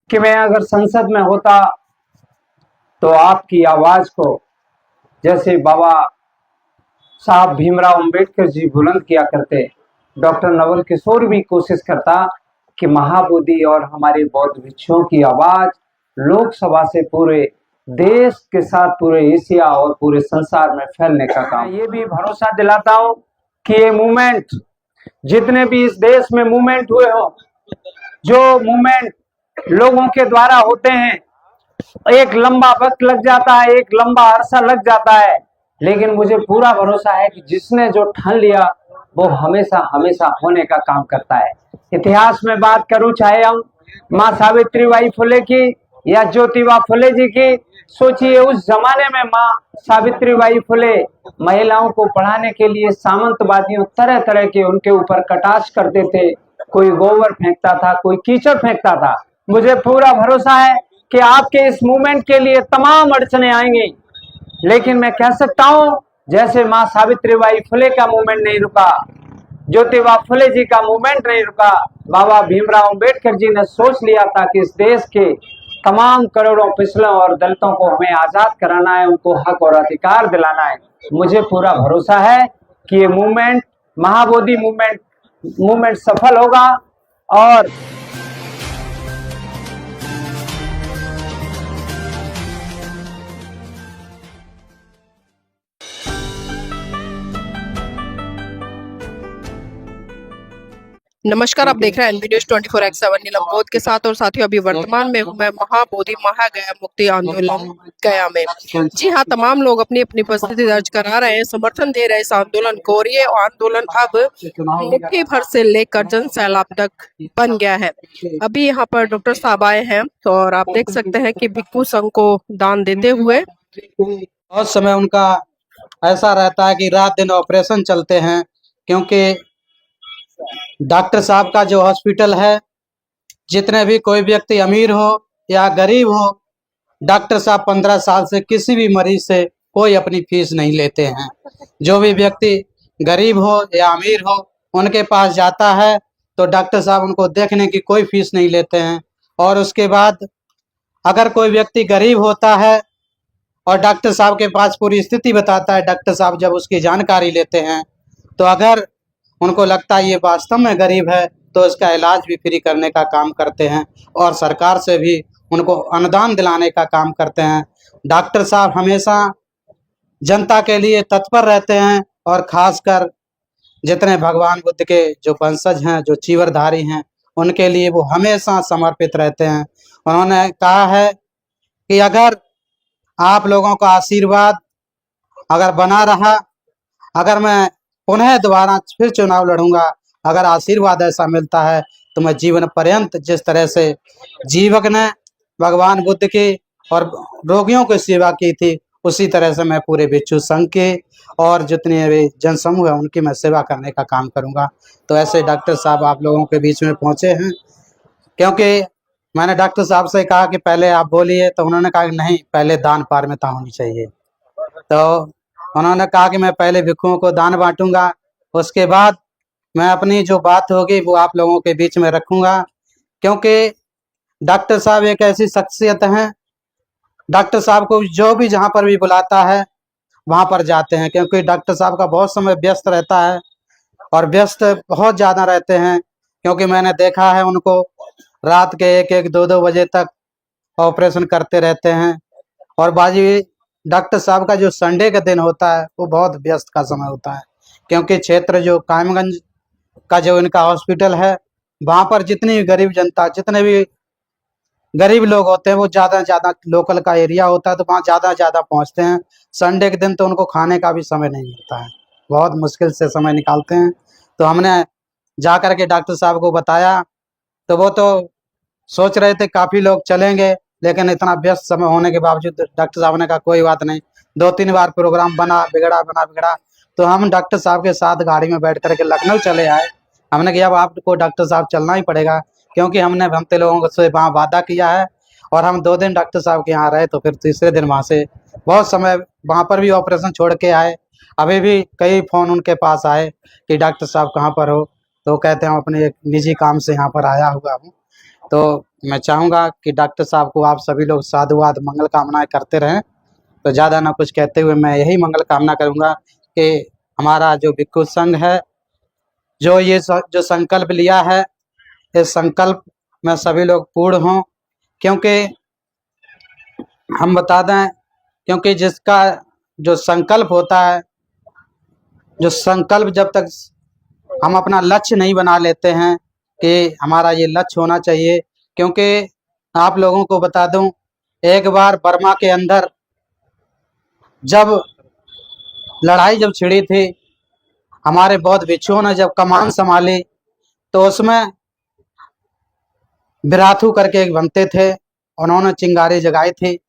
कि मैं अगर संसद में होता तो आपकी आवाज को जैसे बाबा साहब भीमराव अंबेडकर जी बुलंद किया करते, डॉक्टर नवल किशोर भी कोशिश करता कि महाबोधि और हमारे बौद्ध भिक्षुओं की आवाज लोकसभा से पूरे देश के साथ पूरे एशिया और पूरे संसार में फैलने का काम। ये भी भरोसा दिलाता हूं कि ये मूवमेंट, जितने भी इस देश में मूवमेंट हुए हो, जो मूवमेंट लोगों के द्वारा होते हैं, एक लंबा वक्त लग जाता है, एक लंबा अरसा लग जाता है, लेकिन मुझे पूरा भरोसा है कि जिसने जो ठान लिया वो हमेशा हमेशा होने का काम करता है। इतिहास में बात करूं, चाहे हम माँ सावित्रीबाई फुले की या ज्योतिबा फुले जी की, सोचिए उस जमाने में माँ सावित्रीबाई फुले महिलाओं को पढ़ाने के लिए सामंतवादियों तरह तरह के उनके ऊपर कटाक्ष करते थे। कोई गोबर फेंकता था, कोई कीचड़ फेंकता था। मुझे पूरा भरोसा है कि आपके इस मूवमेंट के लिए तमाम अड़चने आएंगी, लेकिन मैं कह सकता हूं जैसे माँ सावित्रीबाई फुले का मूवमेंट नहीं रुका, ज्योतिबा फुले जी का मूवमेंट नहीं रुका, बाबा भीमराव अंबेडकर जी ने सोच लिया था कि इस देश के तमाम करोड़ों पिछड़ों और दलितों को हमें आजाद कराना है, उनको हक और अधिकार दिलाना है। मुझे पूरा भरोसा है कि ये मूवमेंट, महाबोधि मूवमेंट सफल होगा। और नमस्कार, आप देख रहे हैं एनबी न्यूज 24x7 नीलम बोध के साथ। और साथियों, अभी वर्तमान में हूं मैं महाबोधि महागया मुक्ति आंदोलन गया में। जी हां, तमाम लोग अपनी अपनी उपस्थिति दर्ज करा रहे हैं, समर्थन दे रहे हैं इस आंदोलन को। और ये आंदोलन अब मुट्ठी भर से लेकर जन सैलाब तक बन गया है। अभी यहाँ पर डॉक्टर साहब आए हैं और आप देख सकते हैं कि भिक्षु संघ को दान देते हुए बहुत समय उनका ऐसा रहता है कि रात दिन ऑपरेशन चलते हैं, क्योंकि डॉक्टर साहब का जो हॉस्पिटल है, जितने भी कोई व्यक्ति अमीर हो या गरीब हो, डॉक्टर साहब 15 साल से किसी भी मरीज से कोई अपनी फीस नहीं लेते हैं। जो भी व्यक्ति गरीब हो या अमीर हो, उनके पास जाता है तो डॉक्टर साहब उनको देखने की कोई फीस नहीं लेते हैं। और उसके बाद अगर कोई व्यक्ति गरीब होता है और डॉक्टर साहब के पास पूरी स्थिति बताता है, डॉक्टर साहब जब उसकी जानकारी लेते हैं तो अगर उनको लगता है ये वास्तव में गरीब है तो उसका इलाज भी फ्री करने का काम करते हैं और सरकार से भी उनको अनुदान दिलाने का काम करते हैं। डॉक्टर साहब हमेशा जनता के लिए तत्पर रहते हैं और खासकर जितने भगवान बुद्ध के जो वंशज हैं, जो चीवरधारी हैं, उनके लिए वो हमेशा समर्पित रहते हैं। उन्होंने कहा है कि अगर आप लोगों का आशीर्वाद अगर बना रहा, अगर मैं पुनः दोबारा फिर चुनाव लड़ूंगा, अगर आशीर्वाद ऐसा मिलता है तो मैं जीवन पर्यंत जिस तरह से जीवक ने भगवान बुद्ध की और रोगियों की सेवा की थी, उसी तरह से मैं पूरे भिक्षु संघ के और जितने भी जनसमूह है उनकी मैं सेवा करने का काम करूंगा। तो ऐसे डॉक्टर साहब आप लोगों के बीच में पहुंचे हैं, क्योंकि मैंने डॉक्टर साहब से कहा कि पहले आप बोलिए, तो उन्होंने कहा कि नहीं, पहले दान पारमिता होनी चाहिए। तो उन्होंने कहा कि मैं पहले भिक्षुओं को दान बांटूंगा, उसके बाद मैं अपनी जो बात होगी वो आप लोगों के बीच में रखूंगा। क्योंकि डॉक्टर साहब एक ऐसी शख्सियत हैं, डॉक्टर साहब को जो भी जहां पर भी बुलाता है वहां पर जाते हैं, क्योंकि डॉक्टर साहब का बहुत समय व्यस्त रहता है और व्यस्त बहुत ज़्यादा रहते हैं। क्योंकि मैंने देखा है उनको रात के 1-1, 2-2 बजे तक ऑपरेशन करते रहते हैं। और बाजी डॉक्टर साहब का जो संडे का दिन होता है वो बहुत व्यस्त का समय होता है, क्योंकि क्षेत्र जो कायमगंज का जो इनका हॉस्पिटल है, वहाँ पर जितनी भी गरीब जनता, जितने भी गरीब लोग होते हैं, वो ज़्यादा से ज़्यादा लोकल का एरिया होता है तो वहाँ ज़्यादा से ज़्यादा पहुँचते हैं। संडे के दिन तो उनको खाने का भी समय नहीं मिलता है, बहुत मुश्किल से समय निकालते हैं। तो हमने जा कर के डॉक्टर साहब को बताया तो वो तो सोच रहे थे काफ़ी लोग चलेंगे, लेकिन इतना व्यस्त समय होने के बावजूद डॉक्टर साहब ने कहा कोई बात नहीं। 2-3 बार प्रोग्राम बना बिगड़ा, तो हम डॉक्टर साहब के साथ गाड़ी में बैठ करके लखनऊ चले आए। हमने कहा अब आपको डॉक्टर साहब चलना ही पड़ेगा, क्योंकि हमने लोगों से वहाँ वादा किया है। और हम 2 दिन डॉक्टर साहब के यहाँ रहे, तो फिर तीसरे दिन वहाँ से बहुत समय वहाँ पर भी ऑपरेशन छोड़ के आए। अभी भी कई फ़ोन उनके पास आए कि डॉक्टर साहब कहाँ पर हो, तो कहते हैं हम अपने एक निजी काम से यहाँ पर आया हुआ हूँ। तो मैं चाहूँगा कि डॉक्टर साहब को आप सभी लोग साधुवाद मंगल कामनाएं करते रहें। तो ज़्यादा ना कुछ कहते हुए मैं यही मंगल कामना करूँगा कि हमारा जो भिक्खु संघ है, जो जो संकल्प लिया है, इस संकल्प में सभी लोग पूर्ण हों। क्योंकि हम बता दें, क्योंकि जिसका जो संकल्प होता है, जो संकल्प जब तक हम अपना लक्ष्य नहीं बना लेते हैं कि हमारा ये लक्ष्य होना चाहिए। क्योंकि आप लोगों को बता दूं, एक बार बर्मा के अंदर जब लड़ाई जब छिड़ी थी, हमारे बौद्ध भिक्षुओं ने जब कमान संभाली, तो उसमें बिराथू करके एक बनते थे, उन्होंने चिंगारी जगाई थी।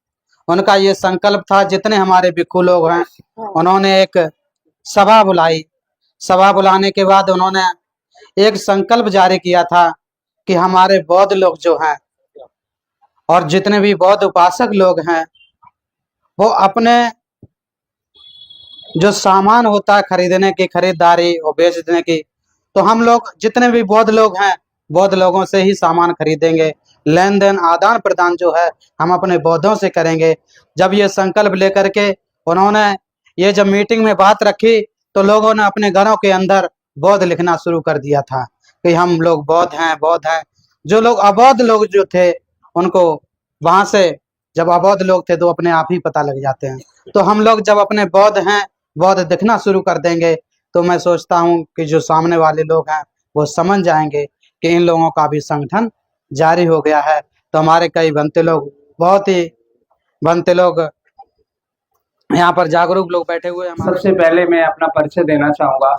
उनका ये संकल्प था, जितने हमारे भिक्षु लोग हैं, उन्होंने एक सभा बुलाई। सभा बुलाने के बाद उन्होंने एक संकल्प जारी किया था कि हमारे बौद्ध लोग जो हैं और जितने भी बौद्ध उपासक लोग हैं, वो अपने जो सामान होता है खरीदने की, खरीदारी और बेचने की, तो हम लोग जितने भी बौद्ध लोग हैं, बौद्ध लोगों से ही सामान खरीदेंगे। लेन देन आदान प्रदान जो है हम अपने बौद्धों से करेंगे। जब ये संकल्प लेकर के उन्होंने ये जब मीटिंग में बात रखी, तो लोगों ने अपने घरों के अंदर बौद्ध लिखना शुरू कर दिया था कि हम लोग बौद्ध हैं, बौद्ध हैं। जो लोग अबौद्ध लोग जो थे, उनको वहां से जब अबौद्ध लोग थे तो अपने आप ही पता लग जाते हैं। तो हम लोग जब अपने बौद्ध हैं, बौद्ध दिखना शुरू कर देंगे, तो मैं सोचता हूँ कि जो सामने वाले लोग हैं वो समझ जाएंगे कि इन लोगों का भी संगठन जारी हो गया है। तो हमारे कई बनते लोग, बहुत ही बनते लोग यहाँ पर जागरूक लोग बैठे हुए हैं। सबसे पहले मैं अपना परिचय देना चाहूंगा।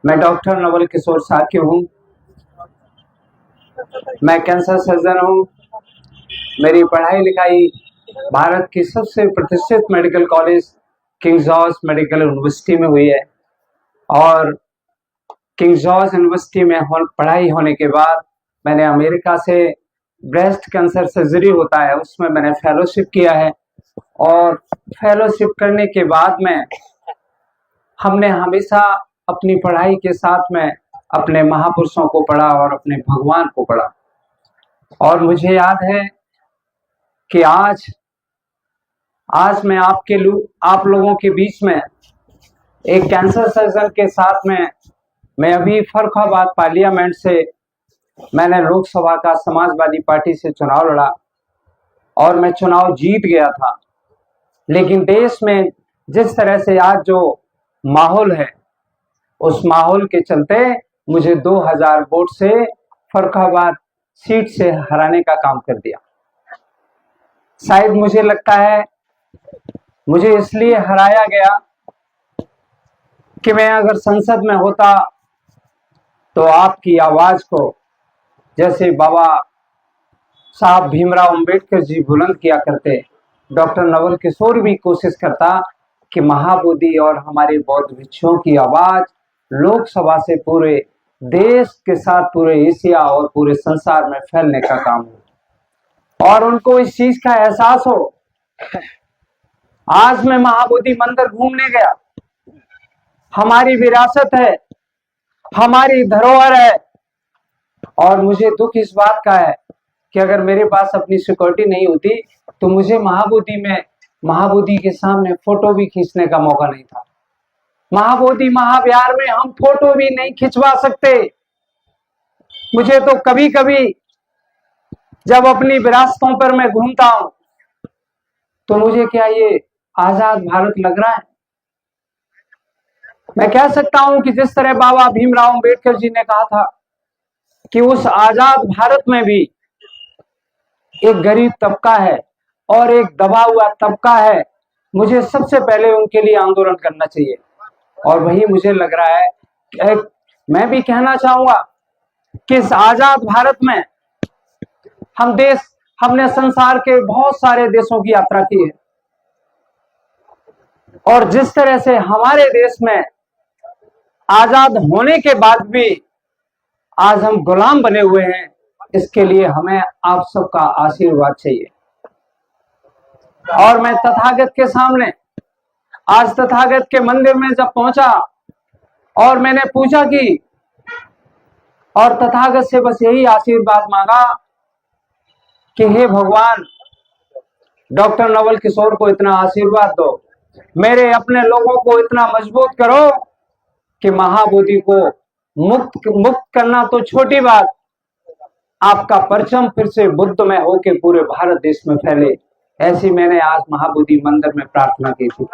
मैं डॉक्टर नवल किशोर साक्य हूँ। मैं कैंसर सर्जन हूँ। मेरी पढ़ाई लिखाई भारत की सबसे प्रतिष्ठित medical college king George medical university में हुई है, और किंग जॉर्ज यूनिवर्सिटी में पढ़ाई होने के बाद मैंने अमेरिका से ब्रेस्ट कैंसर सर्जरी होता है उसमें मैंने फेलोशिप किया है। और फेलोशिप करने के बाद में हमने हमेशा अपनी पढ़ाई के साथ में अपने महापुरुषों को पढ़ा और अपने भगवान को पढ़ा। और मुझे याद है कि आज मैं आप लोगों के बीच में एक कैंसर सर्जन के साथ में मैं अभी फर्रुखाबाद पार्लियामेंट से मैंने लोकसभा का समाजवादी पार्टी से चुनाव लड़ा और मैं चुनाव जीत गया था। लेकिन देश में जिस तरह से आज जो माहौल है, उस माहौल के चलते मुझे 2000 वोट से फर्रुखाबाद सीट से हराने का काम कर दिया। शायद मुझे लगता है मुझे इसलिए हराया गया कि मैं अगर संसद में होता तो आपकी आवाज को जैसे बाबा साहब भीमराव अंबेडकर जी बुलंद किया करते, डॉक्टर नवल किशोर भी कोशिश करता कि महाबोधि और हमारे बौद्ध भिक्षुओं की आवाज लोकसभा से पूरे देश के साथ पूरे एशिया और पूरे संसार में फैलने का काम हो और उनको इस चीज का एहसास हो। आज मैं महाबोधि मंदिर घूमने गया, हमारी विरासत है, हमारी धरोहर है, और मुझे दुख इस बात का है कि अगर मेरे पास अपनी सिक्योरिटी नहीं होती तो मुझे महाबोधि के सामने फोटो भी खींचने का मौका नहीं था। महाबोधि महाविहार में हम फोटो भी नहीं खिंचवा सकते। मुझे तो कभी कभी जब अपनी विरासतों पर मैं घूमता हूं तो मुझे क्या ये आजाद भारत लग रहा है? मैं कह सकता हूं कि जिस तरह बाबा भीमराव अंबेडकर जी ने कहा था कि उस आजाद भारत में भी एक गरीब तबका है और एक दबा हुआ तबका है, मुझे सबसे पहले उनके लिए आंदोलन करना चाहिए। और वही मुझे लग रहा है मैं भी कहना चाहूंगा कि इस आजाद भारत में हमने संसार के बहुत सारे देशों की यात्रा की है, और जिस तरह से हमारे देश में आजाद होने के बाद भी आज हम गुलाम बने हुए हैं, इसके लिए हमें आप सबका आशीर्वाद चाहिए। और मैं तथागत के सामने आज तथागत के मंदिर में जब पहुंचा और मैंने पूजा की और तथागत से बस यही आशीर्वाद मांगा कि हे भगवान, डॉक्टर नवल किशोर को इतना आशीर्वाद दो, मेरे अपने लोगों को इतना मजबूत करो कि महाबोधि को मुक्त करना तो छोटी बात, आपका परचम फिर से बुद्ध में होके पूरे भारत देश में फैले। ऐसी मैंने आज महाबोधि मंदिर में प्रार्थना की थी।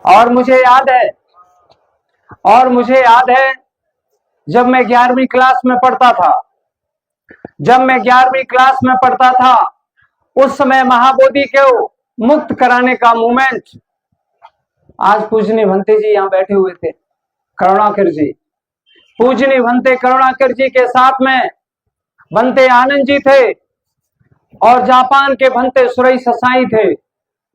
और मुझे याद है जब मैं 11वीं क्लास में पढ़ता था, उस समय महाबोधि को मुक्त कराने का मूवमेंट, आज पूजनीय भंते जी यहाँ बैठे हुए थे, करुणाकर जी, पूजनीय भंते करुणाकर जी के साथ में भंते आनंद जी थे और जापान के भंते सुरई ससाई थे।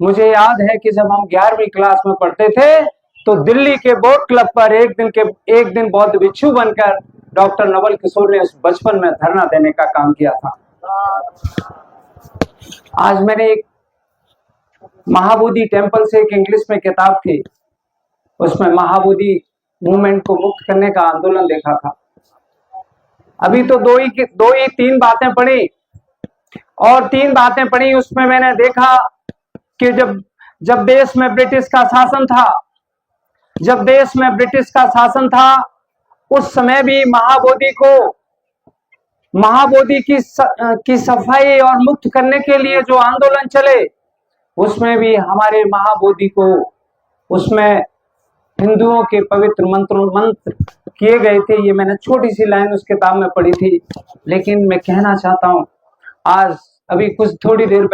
मुझे याद है कि जब हम 11वीं क्लास में पढ़ते थे तो दिल्ली के बोट क्लब पर एक दिन बौद्ध भिक्षु बनकर डॉक्टर नवल किशोर ने उस बचपन में धरना देने का काम किया था। आज मैंने एक महाबोधि टेम्पल से एक इंग्लिश में किताब थी, उसमें महाबोधि मूवमेंट को मुक्त करने का आंदोलन देखा था। अभी तो दो ही तीन बातें पढ़ी, और 3 बातें पढ़ी उसमें मैंने देखा कि जब देश में ब्रिटिश का शासन था, उस समय भी महाबोधि की सफाई और मुक्त करने के लिए जो आंदोलन चले, उसमें भी हमारे महाबोधि को, उसमें हिंदुओं के पवित्र मंत्र किए गए थे। ये मैंने छोटी सी लाइन उस किताब में पढ़ी थी। लेकिन मैं कहना चाहता हूं, आज अभी थोड़ी देर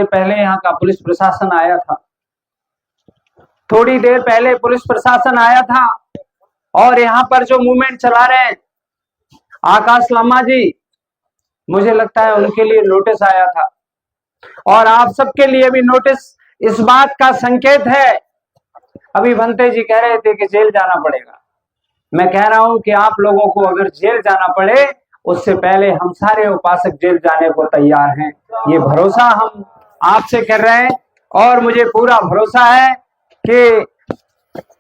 पहले यहाँ का पुलिस प्रशासन आया था, और यहाँ पर जो मूवमेंट चला रहे हैं आकाश लामा जी, मुझे लगता है उनके लिए नोटिस आया था, और आप सबके लिए भी नोटिस इस बात का संकेत है। अभी भंते जी कह रहे थे कि जेल जाना पड़ेगा। मैं कह रहा हूं कि आप लोगों को अगर जेल जाना पड़े, उससे पहले हम सारे उपासक जेल जाने को तैयार हैं। ये भरोसा हम आपसे कर रहे हैं, और मुझे पूरा भरोसा है कि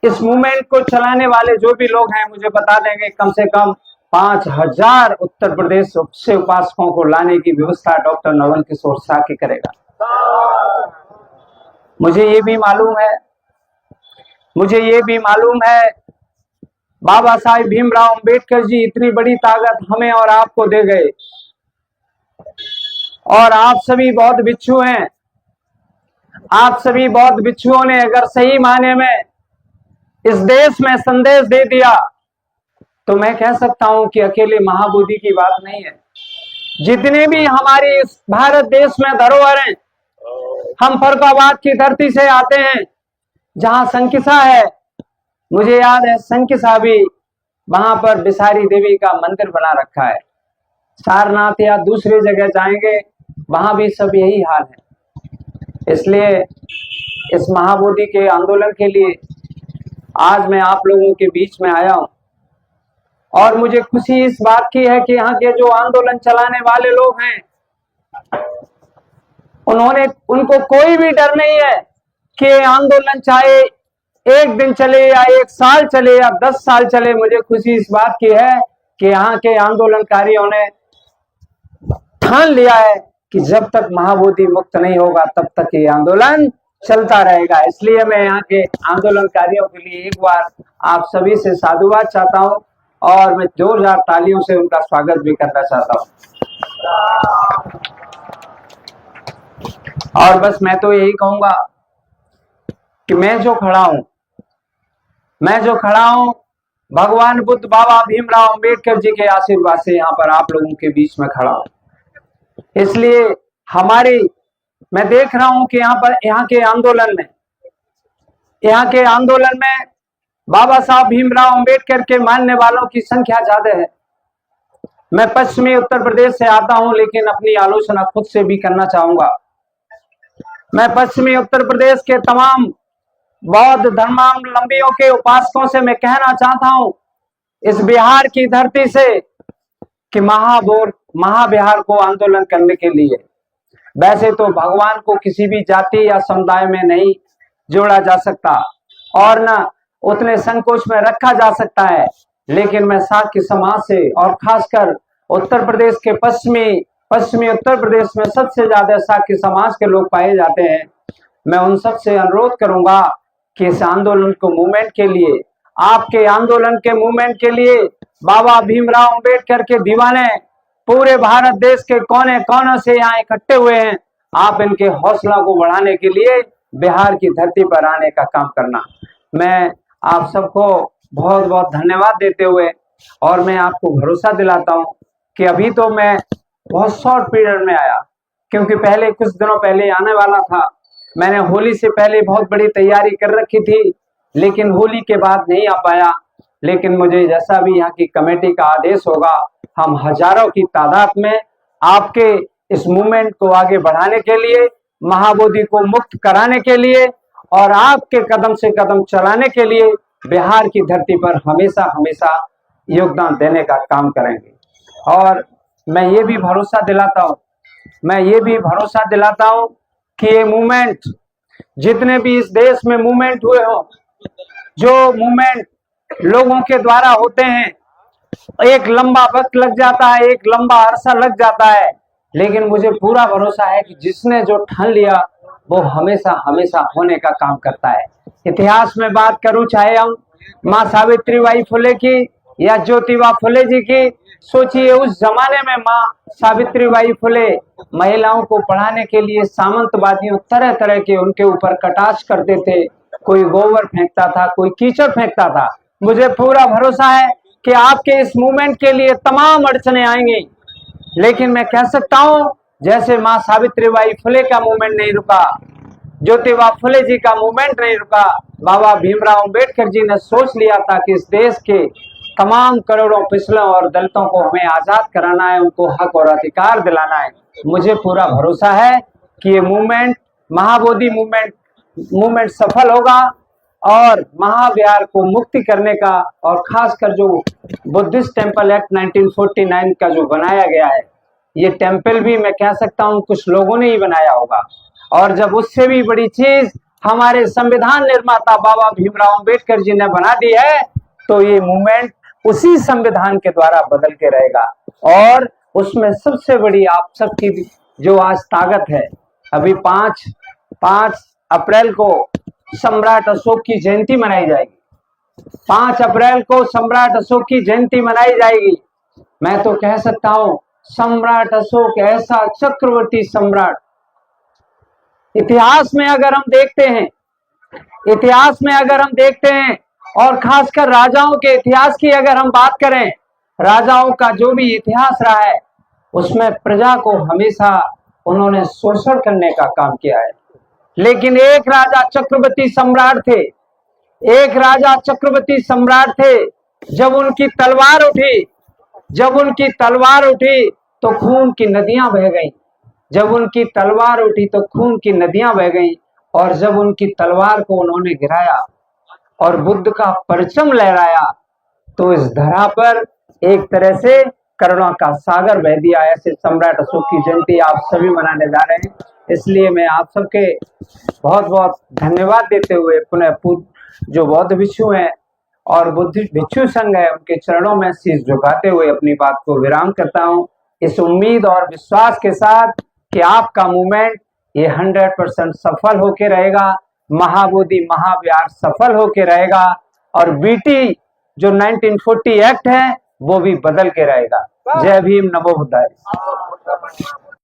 इस मूवमेंट को चलाने वाले जो भी लोग हैं मुझे बता देंगे, कम से कम 5000 उत्तर प्रदेश से उपासकों को लाने की व्यवस्था डॉक्टर नवल किशोर साके करेगा। मुझे ये भी मालूम है बाबा साहिब भीमराव अंबेडकर जी इतनी बड़ी ताकत हमें और आपको दे गए, और आप सभी बौद्ध भिक्षु हैं। आप सभी बौद्ध भिक्षुओं ने अगर सही मायने में इस देश में संदेश दे दिया, तो मैं कह सकता हूं कि अकेले महाबोधि की बात नहीं है। जितने भी हमारी इस भारत देश में धरोहर हैं, हम फर्रुखाबाद की धरती से आते हैं, जहां संकिसा है, मुझे याद है संकिसा भी, वहां पर बिसारी देवी का मंदिर बना रखा है। सारनाथ या दूसरी जगह जाएंगे, वहां भी सब यही हाल है। इसलिए इस महाबोधि के आंदोलन के लिए आज मैं आप लोगों के बीच में आया हूं, और मुझे खुशी इस बात की है कि यहाँ के जो आंदोलन चलाने वाले लोग हैं, उनको कोई भी डर नहीं है कि आंदोलन चाहे 1 दिन चले या 1 साल चले या 10 साल चले। मुझे खुशी इस बात की है कि यहाँ के आंदोलनकारियों ने ठान लिया है कि जब तक महाबोधि मुक्त नहीं होगा तब तक ये आंदोलन चलता रहेगा। इसलिए मैं यहाँ के आंदोलनकारियों के लिए एक बार आप सभी से साधुवाद चाहता हूँ, और मैं जोरदार तालियों से उनका स्वागत भी करना चाहता हूँ। और बस मैं तो यही कहूंगा कि मैं जो खड़ा हूं भगवान बुद्ध बाबा भीमराव अंबेडकर जी के आशीर्वाद से यहाँ पर आप लोगों के बीच में खड़ा हूं। इसलिए मैं देख रहा हूं कि यहाँ के आंदोलन में बाबा साहब भीमराव अंबेडकर के मानने वालों की संख्या ज्यादा है। मैं पश्चिमी उत्तर प्रदेश से आता हूं, लेकिन अपनी आलोचना खुद से भी करना चाहूंगा। मैं पश्चिमी उत्तर प्रदेश के तमाम बौद्ध धर्मावलंबियों के उपासकों से मैं कहना चाहता हूं, इस बिहार की धरती से, कि महाबिहार को आंदोलन करने के लिए वैसे तो भगवान को किसी भी जाति या समुदाय में नहीं जोड़ा जा सकता, और न उतने संकोच में रखा जा सकता है, लेकिन मैं साक्य समाज से और खासकर उत्तर प्रदेश के पश्चिमी उत्तर प्रदेश में सबसे ज्यादा साकी समाज के लोग पाए जाते हैं। मैं उन सब से अनुरोध करूंगा कि इस आंदोलन को मूवमेंट के लिए, आपके आंदोलन के मूवमेंट के लिए बाबा भीमराव अंबेडकर के दीवाने पूरे भारत देश के कोने कोने से यहाँ इकट्ठे हुए हैं। आप इनके हौसला को बढ़ाने के लिए बिहार की धरती पर आने का काम करना। मैं आप सबको बहुत बहुत धन्यवाद देते हुए और मैं आपको भरोसा दिलाता हूं कि अभी तो मैं बहुत शॉर्ट पीरियड में आया, क्योंकि पहले कुछ दिनों पहले आने वाला था। मैंने होली से पहले बहुत बड़ी तैयारी कर रखी थी, लेकिन होली के बाद नहीं आ पाया। लेकिन मुझे जैसा भी यहाँ की कमेटी का आदेश होगा, हम हजारों की तादाद में आपके इस मूवमेंट को आगे बढ़ाने के लिए, महाबोधि को मुक्त कराने के लिए और आपके कदम से कदम चलाने के लिए बिहार की धरती पर हमेशा हमेशा योगदान देने का काम करेंगे। और मैं ये भी भरोसा दिलाता हूं कि ये मूवमेंट, जितने भी इस देश में मूवमेंट हुए हो, जो मूवमेंट लोगों के द्वारा होते हैं, एक लंबा वक्त लग जाता है, एक लंबा अरसा लग जाता है, लेकिन मुझे पूरा भरोसा है कि जिसने जो ठान लिया वो हमेशा हमेशा होने का काम करता है। इतिहास में बात करूं, चाहे हम माँ सावित्रीबाई फुले की या ज्योतिबा फुले जी की, सोचिए उस जमाने में माँ सावित्रीबाई फुले महिलाओं को पढ़ाने के लिए सामंतवादियों तरह तरह के उनके ऊपर कटाक्ष करते थे। कोई गोबर फेंकता था, कोई कीचड़ फेंकता था। मुझे पूरा भरोसा है कि आपके इस मूवमेंट के लिए तमाम अड़चने आएंगी, लेकिन मैं कह सकता हूं जैसे माँ सावित्रीबाई फुले का मूवमेंट नहीं रुका, ज्योतिबा फुले जी का मूवमेंट नहीं रुका, बाबा भीमराव अंबेडकर जी ने सोच लिया था कि इस देश के तमाम करोड़ों पिछड़ों और दलितों को हमें आजाद कराना है, उनको हक और अधिकार दिलाना है। मुझे पूरा भरोसा है कि ये मूवमेंट, महाबोधि मूवमेंट सफल होगा और महाबिहार को मुक्ति करने का, और खासकर जो बुद्धिस्ट टेम्पल एक्ट 1949 का जो बनाया गया है, ये टेम्पल भी मैं कह सकता हूँ कुछ लोगों ने ही बनाया होगा। और जब उससे भी बड़ी चीज हमारे संविधान निर्माता बाबा भीमराव अंबेडकर जी ने बना दी है, तो ये मूवमेंट उसी संविधान के द्वारा बदल के रहेगा। और उसमें सबसे बड़ी आप सबकी जो आज ताकत है, अभी 5 अप्रैल को सम्राट अशोक की जयंती मनाई जाएगी। 5 अप्रैल को सम्राट अशोक की जयंती मनाई जाएगी। मैं तो कह सकता हूं सम्राट अशोक ऐसा चक्रवर्ती सम्राट, इतिहास में अगर हम देखते हैं और खासकर राजाओं के इतिहास की अगर हम बात करें, राजाओं का जो भी इतिहास रहा है उसमें प्रजा को हमेशा उन्होंने शोषण करने का काम किया है। लेकिन एक राजा चक्रवर्ती सम्राट थे, जब उनकी तलवार उठी तो खून की नदियां बह गईं। और जब उनकी तलवार को उन्होंने गिराया और बुद्ध का परचम लहराया, तो इस धरा पर एक तरह से करुणा का सागर बह दिया। ऐसे सम्राट अशोक की जयंती आप सभी मनाने जा रहे हैं, इसलिए मैं आप सबके बहुत बहुत धन्यवाद देते हुए पुनः जो बौद्ध भिक्षु हैं और बुद्धिस्ट भिक्षु संघ है, उनके चरणों में शीश झुकाते हुए अपनी बात को विराम करता हूं, इस उम्मीद और विश्वास के साथ कि आपका मूवमेंट ये 100% सफल होके रहेगा, महाबोधि महाविहार सफल होके रहेगा और बीटी जो 1940 एक्ट है वो भी बदल के रहेगा। जय भीम, नमो बुद्धाय।